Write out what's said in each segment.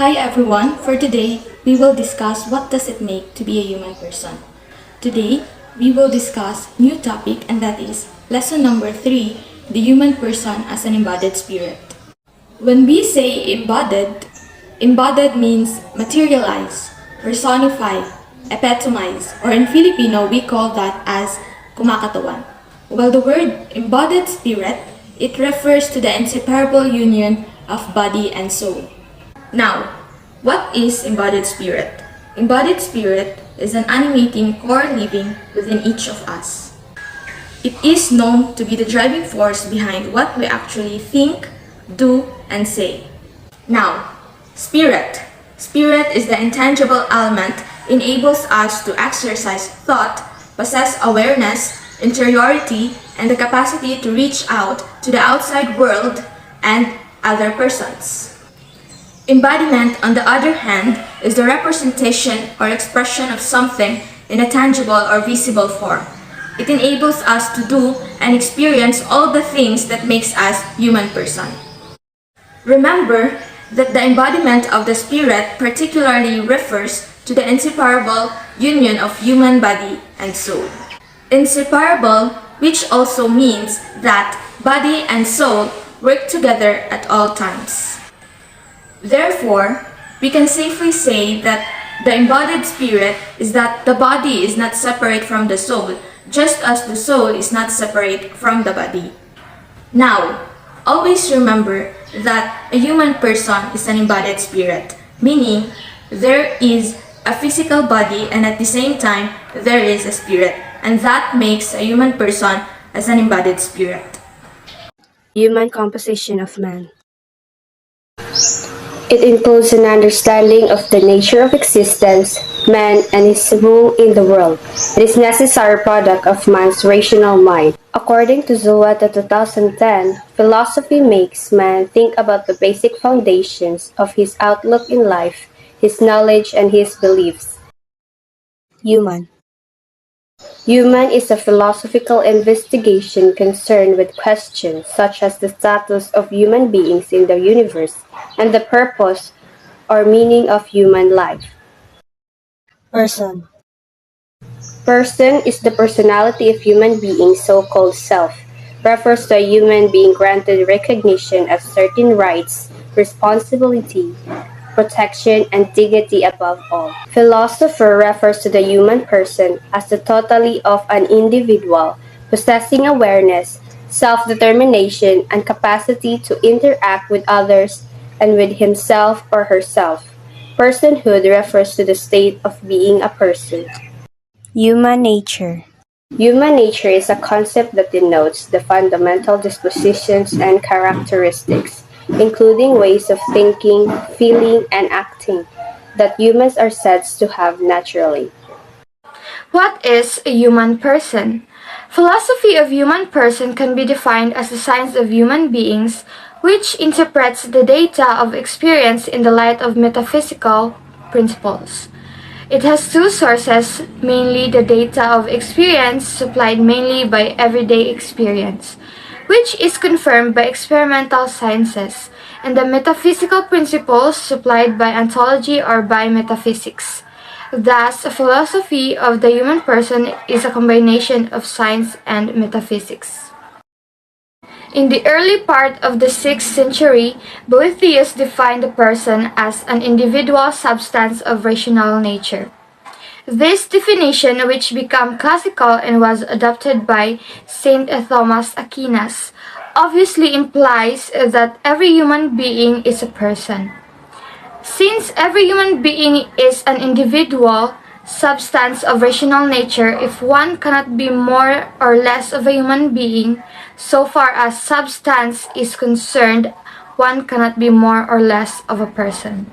Hi everyone, for today, we will discuss what does it make to be a human person. Today, we will discuss new topic and that is lesson number 3, the human person as an embodied spirit. When we say embodied means materialize, personify, epitomize, or in Filipino, we call that as kumakatawan. While the word embodied spirit, it refers to the inseparable union of body and soul. Now, what is embodied spirit? Embodied spirit is an animating core living within each of us. It is known to be the driving force behind what we actually think, do, and say. Now, spirit. Spirit is the intangible element enables us to exercise thought, possess awareness, interiority, and the capacity to reach out to the outside world and other persons. Embodiment, on the other hand, is the representation or expression of something in a tangible or visible form. It enables us to do and experience all the things that makes us human person. Remember that the embodiment of the spirit particularly refers to the inseparable union of human body and soul. Inseparable, which also means that body and soul work together at all times. Therefore, we can safely say that the embodied spirit is that the body is not separate from the soul, just as the soul is not separate from the body. Now, always remember that a human person is an embodied spirit, meaning there is a physical body and at the same time there is a spirit, and that makes a human person as an embodied spirit. Human composition of man. It includes an understanding of the nature of existence, man, and his role in the world. It is a necessary product of man's rational mind. According to Zuwata 2010, philosophy makes man think about the basic foundations of his outlook in life, his knowledge, and his beliefs. Human. Human is a philosophical investigation concerned with questions such as the status of human beings in the universe and the purpose or meaning of human life. Person. Person is the personality of human beings, so-called self. Refers to a human being granted recognition of certain rights, responsibility, protection, and dignity above all. Philosopher refers to the human person as the totality of an individual possessing awareness, self-determination, and capacity to interact with others and with himself or herself. Personhood refers to the state of being a person. Human nature. Human nature is a concept that denotes the fundamental dispositions and characteristics, including ways of thinking, feeling, and acting, that humans are said to have naturally. What is a human person? Philosophy of human person can be defined as the science of human beings, which interprets the data of experience in the light of metaphysical principles. It has two sources, mainly the data of experience supplied mainly by everyday experience, which is confirmed by experimental sciences, and the metaphysical principles supplied by ontology or by metaphysics. Thus, a philosophy of the human person is a combination of science and metaphysics. In the early part of the 6th century, Boethius defined the person as an individual substance of rational nature. This definition, which became classical and was adopted by Saint Thomas Aquinas, obviously implies that every human being is a person. Since every human being is an individual substance of rational nature, if one cannot be more or less of a human being, so far as substance is concerned, one cannot be more or less of a person.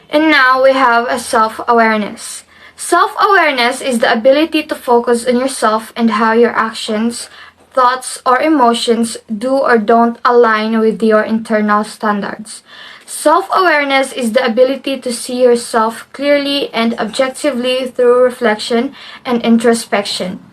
And now we have a self-awareness. Self-awareness is the ability to focus on yourself and how your actions, thoughts, or emotions do or don't align with your internal standards. Self-awareness is the ability to see yourself clearly and objectively through reflection and introspection.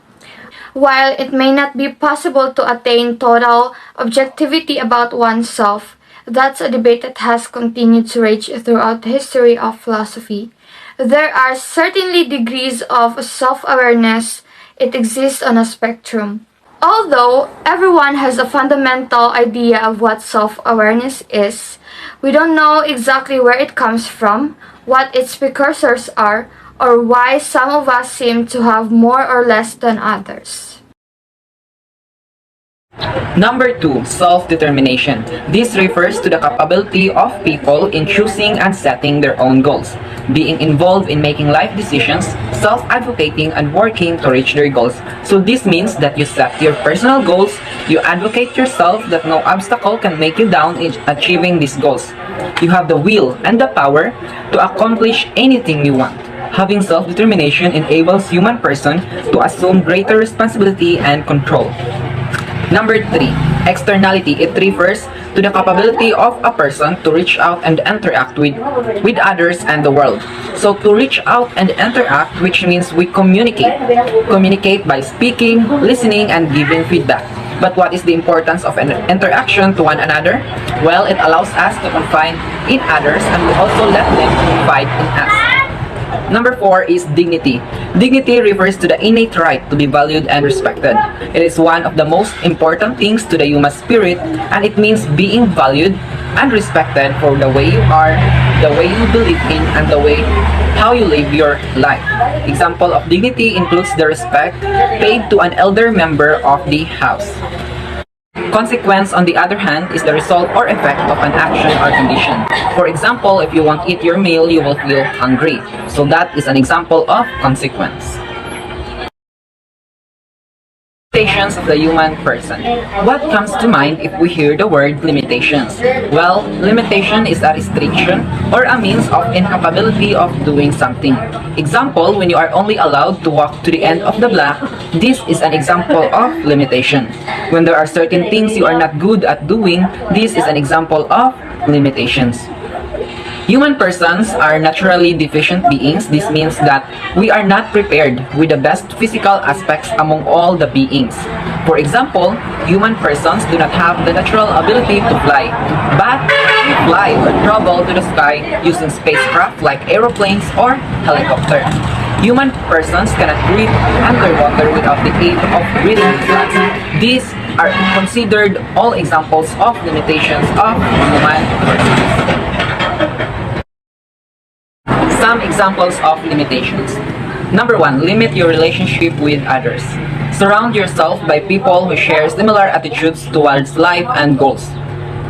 While it may not be possible to attain total objectivity about oneself, that's a debate that has continued to rage throughout the history of philosophy. There are certainly degrees of self-awareness. It exists on a spectrum. Although everyone has a fundamental idea of what self-awareness is, we don't know exactly where it comes from, what its precursors are, or why some of us seem to have more or less than others. Number 2, self-determination. This refers to the capability of people in choosing and setting their own goals, being involved in making life decisions, self-advocating, and working to reach their goals. So this means that you set your personal goals, you advocate yourself that no obstacle can make you down in achieving these goals. You have the will and the power to accomplish anything you want. Having self-determination enables human person to assume greater responsibility and control. Number 3, externality. It refers to the capability of a person to reach out and interact with others and the world. So to reach out and interact, which means we communicate. Communicate by speaking, listening, and giving feedback. But what is the importance of an interaction to one another? Well, it allows us to confide in others and we also let them confide in us. Number 4 is dignity. Dignity refers to the innate right to be valued and respected. It is one of the most important things to the human spirit, and it means being valued and respected for the way you are, the way you believe in, and the way how you live your life. Example of dignity includes the respect paid to an elder member of the house. Consequence, on the other hand, is the result or effect of an action or condition. For example, if you won't eat your meal, you will feel hungry. So that is an example of consequence. Limitations of the human person. What comes to mind if we hear the word limitations? Well, limitation is a restriction or a means of incapability of doing something. Example, when you are only allowed to walk to the end of the block, this is an example of limitation. When there are certain things you are not good at doing, this is an example of limitations. Human persons are naturally deficient beings. This means that we are not prepared with the best physical aspects among all the beings. For example, human persons do not have the natural ability to fly, but we fly or travel to the sky using spacecraft like aeroplanes or helicopter. Human persons cannot breathe underwater without the aid of breathing plants. These are considered all examples of limitations of human persons. Some examples of limitations. Number 1, limit your relationship with others. Surround yourself by people who share similar attitudes towards life and goals.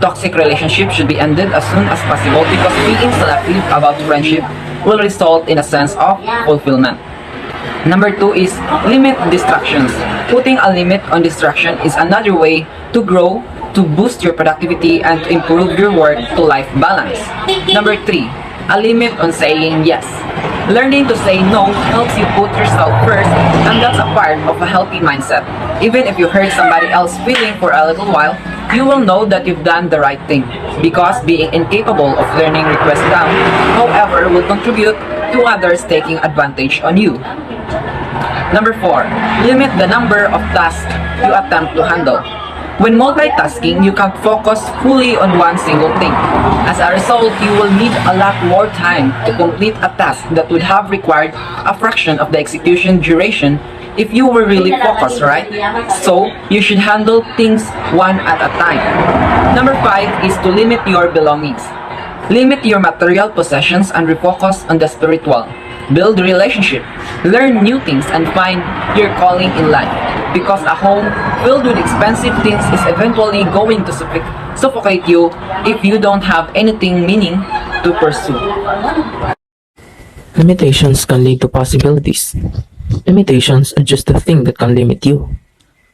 Toxic relationships should be ended as soon as possible because being selective about friendship will result in a sense of fulfillment. Number 2 is limit distractions. Putting a limit on distraction is another way to grow, to boost your productivity, and to improve your work-to-life balance. Number 3, a limit on saying yes. Learning to say no helps you put yourself first, and that's a part of a healthy mindset. Even if you hurt somebody else's feeling for a little while, you will know that you've done the right thing, because being incapable of turning requests down, however, will contribute to others taking advantage on you. Number 4, limit the number of tasks you attempt to handle. When multitasking, you can't focus fully on one single thing. As a result, you will need a lot more time to complete a task that would have required a fraction of the execution duration if you were really focused, right? So, you should handle things one at a time. Number 5 is to limit your belongings. Limit your material possessions and refocus on the spiritual. Build relationship, learn new things, and find your calling in life. Because a home filled with expensive things is eventually going to suffocate you if you don't have anything meaning to pursue. Limitations can lead to possibilities. Limitations are just the thing that can limit you.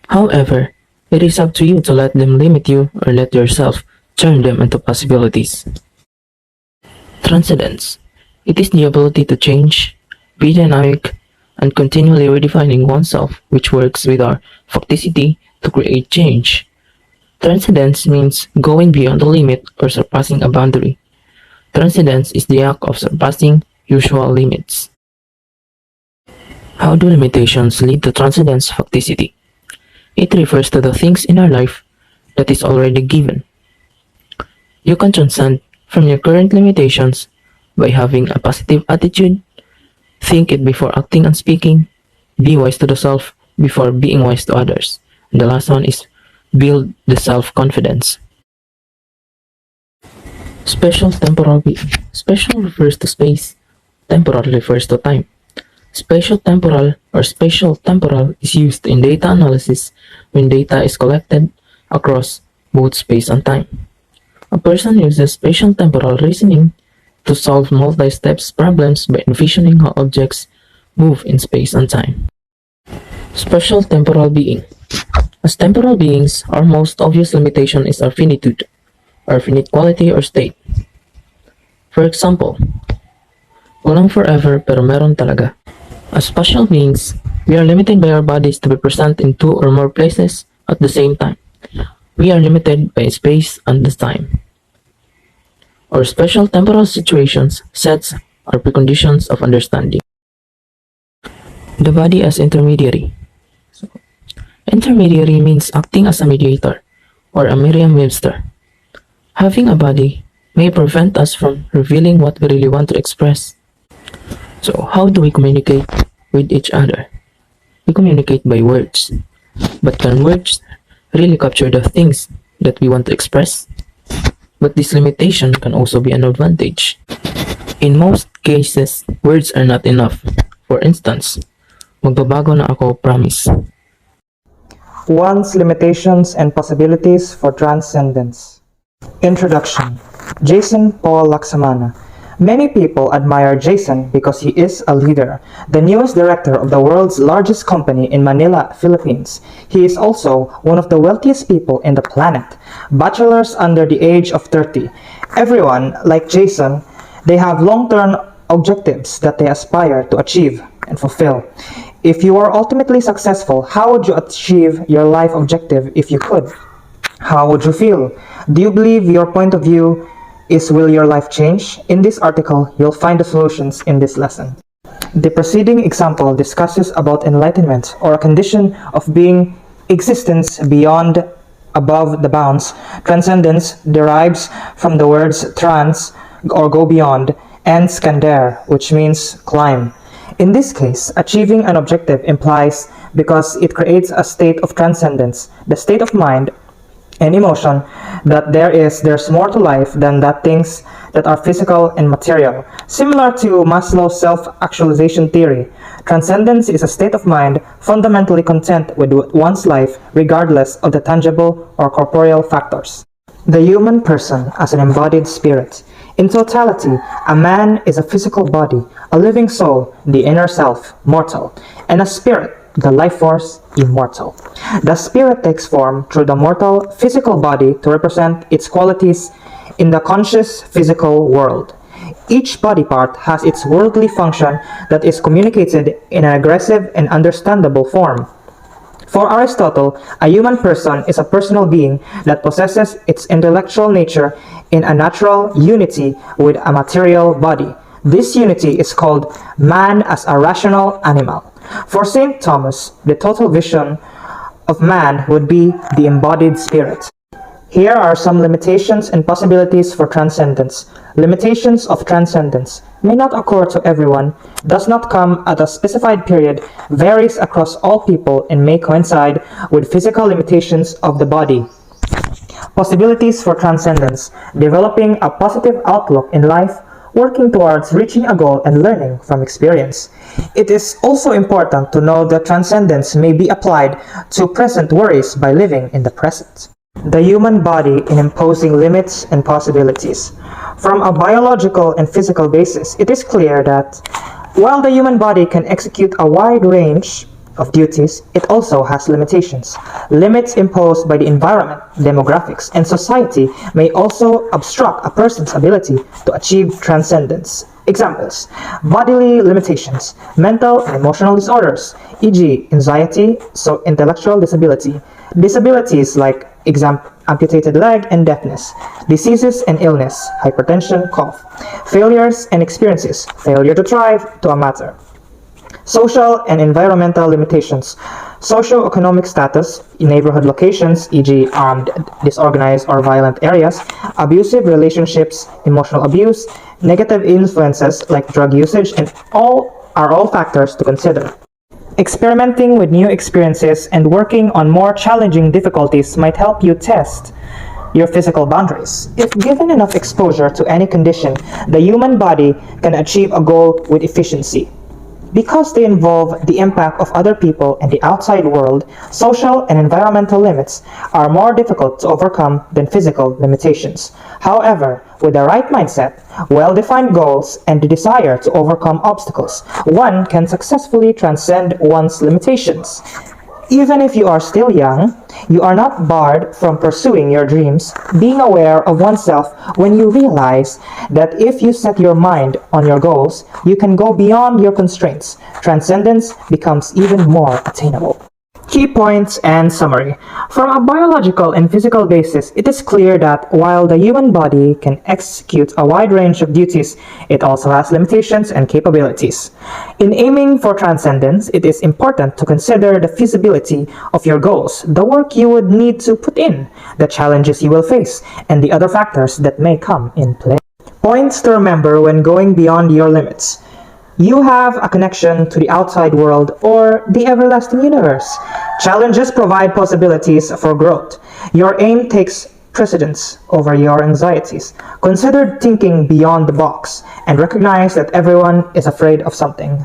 However, it is up to you to let them limit you or let yourself turn them into possibilities. Transcendence. It is the ability to change, be dynamic, and continually redefining oneself, which works with our facticity to create change. Transcendence means going beyond a limit or surpassing a boundary. Transcendence is the act of surpassing usual limits. How do limitations lead to transcendence facticity? It refers to the things in our life that is already given. You can transcend from your current limitations by having a positive attitude, think it before acting and speaking, be wise to the self before being wise to others. And the last one is build the self-confidence. Special temporal being. Special refers to space. Temporal refers to time. Spatial temporal or spatial temporal is used in data analysis when data is collected across both space and time. A person uses spatial temporal reasoning to solve multi-steps problems by envisioning how objects move in space and time. Spatial temporal being. As temporal beings, our most obvious limitation is our finitude, our finite quality or state. For example, walang forever pero meron talaga. As spatial beings, we are limited by our bodies to be present in two or more places at the same time. We are limited by space and the time. Our special temporal situations sets our preconditions of understanding. The body as intermediary. Intermediary means acting as a mediator or a Merriam-Webster. Having a body may prevent us from revealing what we really want to express. So how do we communicate with each other? We communicate by words. But can words really capture the things that we want to express? But this limitation can also be an advantage. In most cases, words are not enough. For instance, magbabago na ako, promise. One's limitations and possibilities for transcendence. Introduction. Jason Paul Laksamana. Many people admire Jason because he is a leader, the newest director of the world's largest company in Manila, Philippines. He is also one of the wealthiest people in the planet, bachelors under the age of 30. Everyone, like Jason, they have long-term objectives that they aspire to achieve and fulfill. If you are ultimately successful, how would you achieve your life objective if you could? How would you feel? Do you believe your point of view is will your life change? In this article, you'll find the solutions in this lesson. The preceding example discusses about enlightenment or a condition of being existence beyond above the bounds. Transcendence derives from the words trans or go beyond and scander, which means climb. In this case, achieving an objective implies because it creates a state of transcendence, the state of mind and emotion that there's more to life than that things that are physical and material. Similar to Maslow's self-actualization theory, transcendence is a state of mind fundamentally content with one's life regardless of the tangible or corporeal factors. The human person as an embodied spirit. In totality, a man is a physical body, a living soul, the inner self, mortal, and a spirit, the life force, immortal. The spirit takes form through the mortal physical body to represent its qualities in the conscious physical world. Each body part has its worldly function that is communicated in an aggressive and understandable form. For Aristotle, a human person is a personal being that possesses its intellectual nature in a natural unity with a material body. This unity is called man as a rational animal. For St. Thomas, the total vision of man would be the embodied spirit. Here are some limitations and possibilities for transcendence. Limitations of transcendence may not occur to everyone, does not come at a specified period, varies across all people, and may coincide with physical limitations of the body. Possibilities for transcendence: developing a positive outlook in life, working towards reaching a goal and learning from experience. It is also important to know that transcendence may be applied to present worries by living in the present. The human body in imposing limits and possibilities. From a biological and physical basis, it is clear that while the human body can execute a wide range of duties, it also has limitations. Limits imposed by the environment, demographics, and society may also obstruct a person's ability to achieve transcendence. Examples: bodily limitations, mental and emotional disorders, e.g. anxiety, so intellectual disability, disabilities like amputated leg and deafness, diseases and illness, hypertension, cough, failures and experiences, failure to thrive to a matter. Social and environmental limitations, Socioeconomic status, neighborhood locations, e.g., armed, disorganized, or violent areas, abusive relationships, emotional abuse, negative influences like drug usage, and all factors to consider. Experimenting with new experiences and working on more challenging difficulties might help you test your physical boundaries. If given enough exposure to any condition, the human body can achieve a goal with efficiency. Because they involve the impact of other people and the outside world, social and environmental limits are more difficult to overcome than physical limitations. However, with the right mindset, well-defined goals, and the desire to overcome obstacles, one can successfully transcend one's limitations. Even if you are still young, you are not barred from pursuing your dreams. Being aware of oneself when you realize that if you set your mind on your goals, you can go beyond your constraints. Transcendence becomes even more attainable. Key points and summary. From a biological and physical basis, it is clear that while the human body can execute a wide range of duties, it also has limitations and capabilities. In aiming for transcendence, it is important to consider the feasibility of your goals, the work you would need to put in, the challenges you will face, and the other factors that may come in play. Points to remember when going beyond your limits. You have a connection to the outside world or the everlasting universe. Challenges provide possibilities for growth. Your aim takes precedence over your anxieties. Consider thinking beyond the box and recognize that everyone is afraid of something.